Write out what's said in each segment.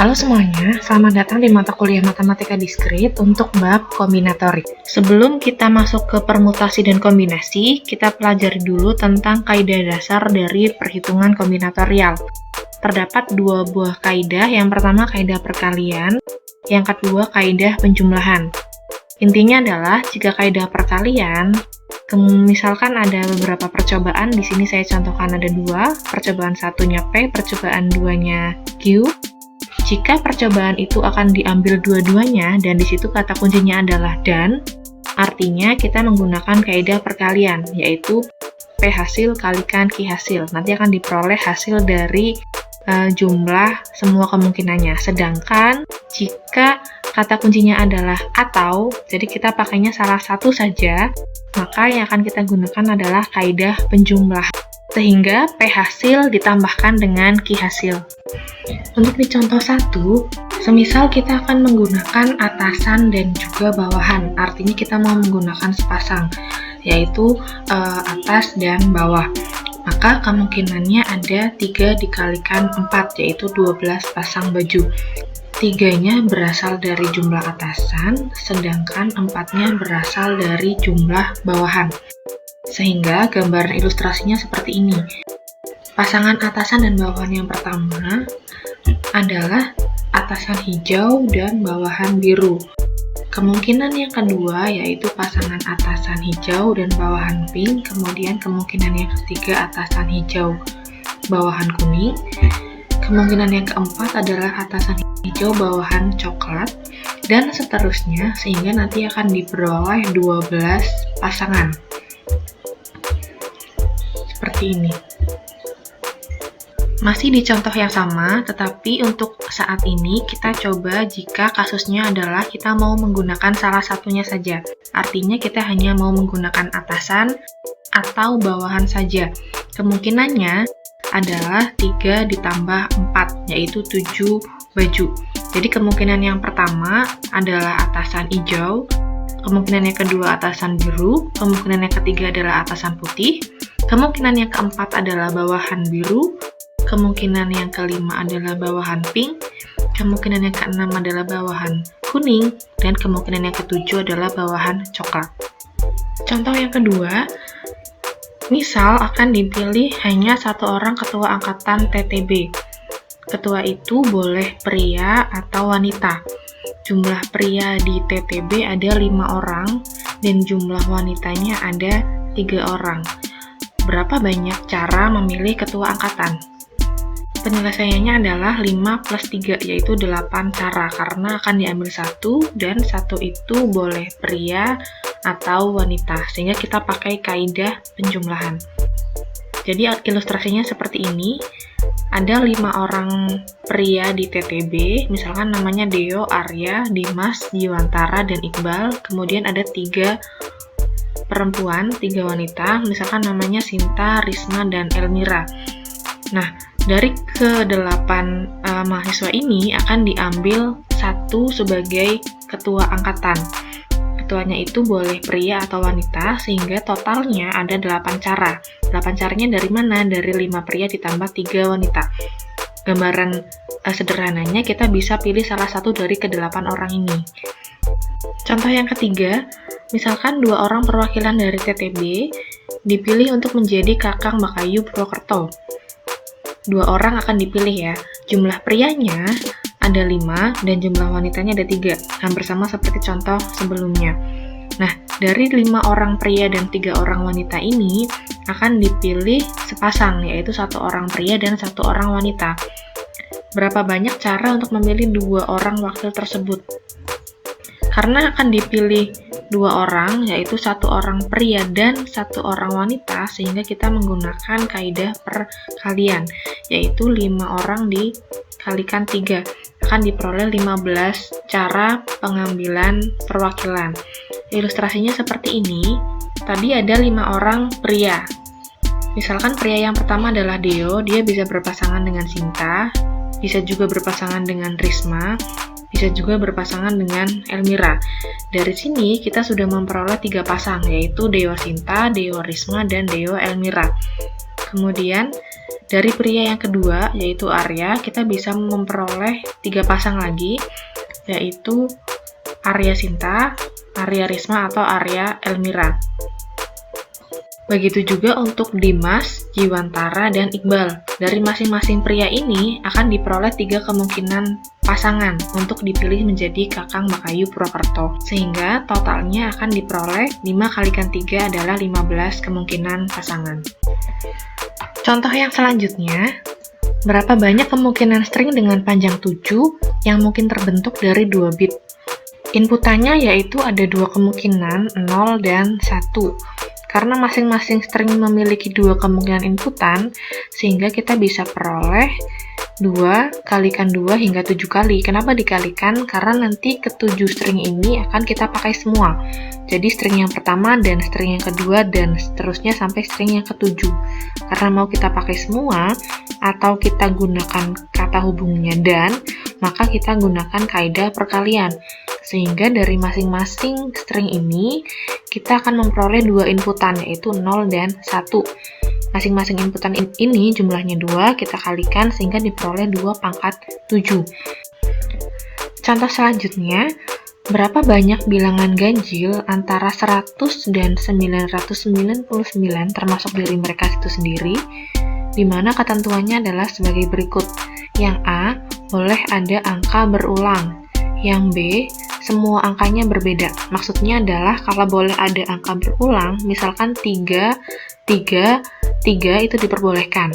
Halo semuanya, selamat datang di mata kuliah Matematika Diskrit untuk bab kombinatorik. Sebelum kita masuk ke permutasi dan kombinasi, kita pelajari dulu tentang kaidah dasar dari perhitungan kombinatorial. Terdapat dua buah kaidah, yang pertama kaidah perkalian, yang kedua kaidah penjumlahan. Intinya adalah jika kaidah perkalian, misalkan ada beberapa percobaan, di sini saya contohkan ada dua, percobaan satunya P, percobaan duanya Q. Jika percobaan itu akan diambil dua-duanya, dan di situ kata kuncinya adalah dan, artinya kita menggunakan kaidah perkalian, yaitu P hasil kalikan Q hasil. Nanti akan diperoleh hasil dari jumlah semua kemungkinannya. Sedangkan jika kata kuncinya adalah atau, jadi kita pakainya salah satu saja, maka yang akan kita gunakan adalah kaidah penjumlahan. Sehingga P hasil ditambahkan dengan Q hasil. Untuk di contoh 1, semisal kita akan menggunakan atasan dan juga bawahan. Artinya kita mau menggunakan sepasang, yaitu atas dan bawah. Maka kemungkinannya ada 3 dikalikan 4, yaitu 12 pasang baju. 3-nya berasal dari jumlah atasan, sedangkan 4-nya berasal dari jumlah bawahan. Sehingga gambaran ilustrasinya seperti ini. Pasangan atasan dan bawahan yang pertama adalah atasan hijau dan bawahan biru. Kemungkinan yang kedua yaitu pasangan atasan hijau dan bawahan pink, kemudian kemungkinan yang ketiga atasan hijau, bawahan kuning. Kemungkinan yang keempat adalah atasan hijau, bawahan coklat, dan seterusnya, sehingga nanti akan diperoleh 12 pasangan. Seperti ini. Masih di contoh yang sama, tetapi untuk saat ini kita coba jika kasusnya adalah kita mau menggunakan salah satunya saja. Artinya kita hanya mau menggunakan atasan atau bawahan saja. Kemungkinannya adalah 3 ditambah 4, yaitu 7 baju. Jadi kemungkinan yang pertama adalah atasan hijau, kemungkinan yang kedua atasan biru, kemungkinan yang ketiga adalah atasan putih, kemungkinan yang keempat adalah bawahan biru, kemungkinan yang kelima adalah bawahan pink, kemungkinan yang keenam adalah bawahan kuning, dan kemungkinan yang ketujuh adalah bawahan coklat. Contoh yang kedua, misal akan dipilih hanya satu orang ketua angkatan TTB. Ketua itu boleh pria atau wanita. Jumlah pria di TTB ada 5 orang, dan jumlah wanitanya ada 3 orang. Berapa banyak cara memilih ketua angkatan? Penyelesaiannya adalah 5 plus 3, yaitu 8 cara, karena akan diambil satu, dan satu itu boleh pria atau wanita, sehingga kita pakai kaidah penjumlahan. Jadi ilustrasinya seperti ini, ada 5 orang pria di TTB, misalkan namanya Deo, Arya, Dimas, Jiwantara, dan Iqbal, kemudian ada 3 perempuan, 3 wanita, misalkan namanya Sinta, Risma, dan Elmira. Nah, dari ke-8 mahasiswa ini akan diambil satu sebagai ketua angkatan. Ketuanya itu boleh pria atau wanita, sehingga totalnya ada 8 cara. 8 caranya dari mana? Dari 5 pria ditambah 3 wanita. Gambaran sederhananya kita bisa pilih salah satu dari ke-8 orang ini. Contoh yang ketiga, misalkan 2 orang perwakilan dari TTB dipilih untuk menjadi Kakang Bakayu Purwokerto. 2 orang akan dipilih ya. Jumlah prianya ada 5 dan jumlah wanitanya ada 3, hampir sama seperti contoh sebelumnya. Nah, dari 5 orang pria dan 3 orang wanita ini akan dipilih sepasang, yaitu 1 orang pria dan 1 orang wanita. Berapa banyak cara untuk memilih 2 orang wakil tersebut? Karena akan dipilih 2 orang, yaitu 1 orang pria dan 1 orang wanita, sehingga kita menggunakan kaidah perkalian, yaitu 5 orang dikalikan 3, akan diperoleh 15 cara pengambilan perwakilan. Ilustrasinya seperti ini. Tadi ada 5 orang pria. Misalkan pria yang pertama adalah Deo, dia bisa berpasangan dengan Sinta, bisa juga berpasangan dengan Risma, bisa juga berpasangan dengan Elmira. Dari sini kita sudah memperoleh 3 pasang, yaitu Deo Sinta, Deo Risma, dan Deo Elmira. Kemudian dari pria yang kedua, yaitu Arya, kita bisa memperoleh 3 pasang lagi, yaitu Arya Sinta, Arya Risma, atau Arya Elmira. Begitu juga untuk Dimas, Jiwantara, dan Iqbal. Dari masing-masing pria ini akan diperoleh 3 kemungkinan pasangan untuk dipilih menjadi Kakang Makayu Purwokerto. Sehingga totalnya akan diperoleh 5 kalikan 3 adalah 15 kemungkinan pasangan. Contoh yang selanjutnya, berapa banyak kemungkinan string dengan panjang 7 yang mungkin terbentuk dari 2 bit? Inputannya yaitu ada 2 kemungkinan, 0 dan 1. Karena masing-masing string memiliki 2 kemungkinan inputan, sehingga kita bisa peroleh 2 kalikan 2 hingga 7 kali. Kenapa dikalikan? Karena nanti ke-7 string ini akan kita pakai semua. Jadi string yang pertama dan string yang kedua dan seterusnya sampai string yang ke-7. Karena mau kita pakai semua, atau kita gunakan kata hubungnya dan, maka kita gunakan kaidah perkalian. Sehingga dari masing-masing string ini, kita akan memperoleh 2 inputan, yaitu 0 dan 1. Masing-masing inputan ini jumlahnya 2, kita kalikan sehingga diperoleh 2 pangkat 7. Contoh selanjutnya, berapa banyak bilangan ganjil antara 100 dan 999 termasuk dari mereka itu sendiri, di mana ketentuannya adalah sebagai berikut. Yang A, boleh ada angka berulang. Yang B, semua angkanya berbeda. Maksudnya adalah kalau boleh ada angka berulang, misalkan 3, 3, 3 itu diperbolehkan.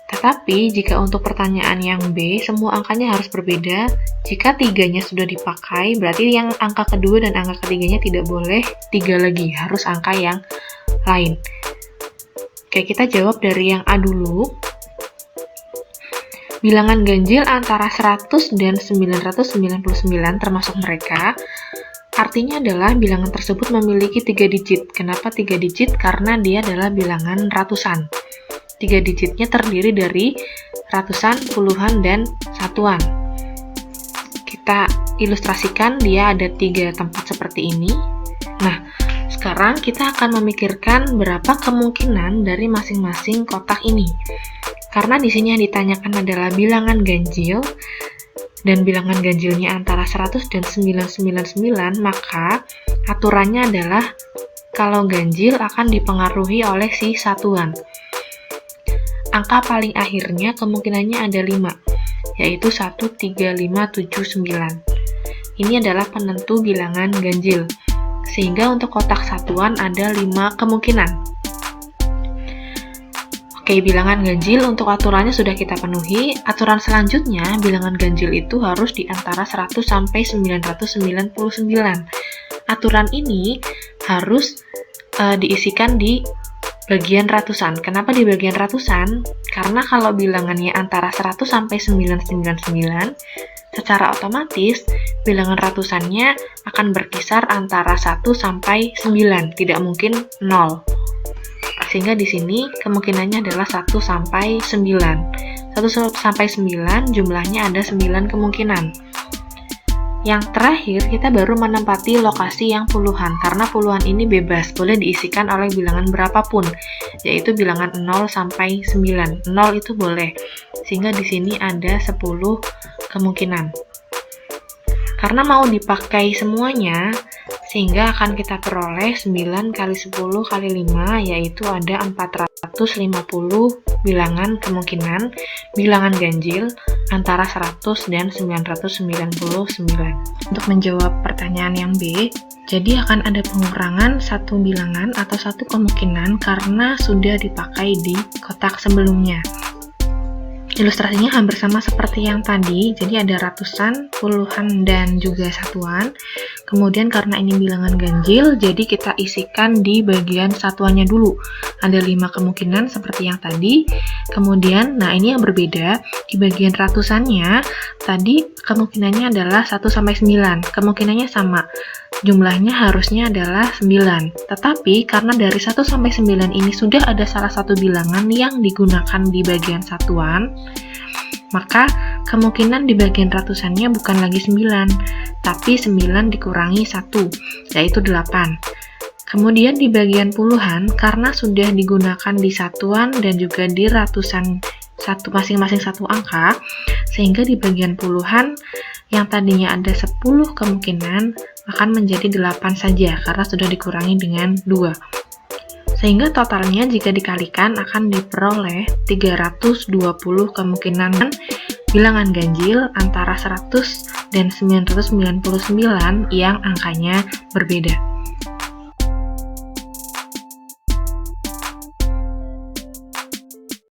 Tetapi jika untuk pertanyaan yang B, semua angkanya harus berbeda. Jika 3-nya sudah dipakai, berarti yang angka kedua dan angka ketiganya tidak boleh 3 lagi, harus angka yang lain. Oke, kita jawab dari yang A dulu. Bilangan ganjil antara 100 dan 999 termasuk mereka, artinya adalah bilangan tersebut memiliki 3 digit. Kenapa 3 digit? Karena dia adalah bilangan ratusan. 3 digitnya terdiri dari ratusan, puluhan, dan satuan. Kita ilustrasikan, dia ada 3 tempat seperti ini. Nah, sekarang kita akan memikirkan berapa kemungkinan dari masing-masing kotak ini. Karena di sini yang ditanyakan adalah bilangan ganjil, dan bilangan ganjilnya antara 100 dan 999, maka aturannya adalah kalau ganjil akan dipengaruhi oleh si satuan. Angka paling akhirnya kemungkinannya ada 5, yaitu 1, 3, 5, 7, 9. Ini adalah penentu bilangan ganjil, sehingga untuk kotak satuan ada 5 kemungkinan. Oke, bilangan ganjil untuk aturannya sudah kita penuhi. Aturan selanjutnya, bilangan ganjil itu harus di antara 100 sampai 999. Aturan ini harus diisikan di bagian ratusan. Kenapa di bagian ratusan? Karena kalau bilangannya antara 100 sampai 999, secara otomatis bilangan ratusannya akan berkisar antara 1 sampai 9, tidak mungkin 0. Sehingga di sini kemungkinannya adalah 1 sampai 9. 1 sampai 9 jumlahnya ada 9 kemungkinan. Yang terakhir, kita baru menempati lokasi yang puluhan, karena puluhan ini bebas, boleh diisikan oleh bilangan berapapun, yaitu bilangan 0 sampai 9. 0 itu boleh, sehingga di sini ada 10 kemungkinan. Karena mau dipakai semuanya, sehingga akan kita peroleh 9 kali 10 kali 5, yaitu ada 450 bilangan kemungkinan bilangan ganjil antara 100 dan 999. Untuk menjawab pertanyaan yang B, jadi akan ada pengurangan satu bilangan atau satu kemungkinan karena sudah dipakai di kotak sebelumnya. Ilustrasinya hampir sama seperti yang tadi, jadi ada ratusan, puluhan, dan juga satuan. Kemudian karena ini bilangan ganjil, jadi kita isikan di bagian satuannya dulu. Ada 5 kemungkinan seperti yang tadi. Kemudian, nah ini yang berbeda, di bagian ratusannya, tadi kemungkinannya adalah 1-9. Kemungkinannya sama. Jumlahnya harusnya adalah 9. Tetapi karena dari 1-9 ini sudah ada salah satu bilangan yang digunakan di bagian satuan, maka kemungkinan di bagian ratusannya bukan lagi 9, tapi 9 dikurangi 1, yaitu 8. Kemudian di bagian puluhan, karena sudah digunakan di satuan dan juga di ratusan masing-masing satu angka, sehingga di bagian puluhan yang tadinya ada 10 kemungkinan akan menjadi 8 saja karena sudah dikurangi dengan 2. Sehingga totalnya jika dikalikan akan diperoleh 320 kemungkinan bilangan ganjil antara 100 dan 999 yang angkanya berbeda.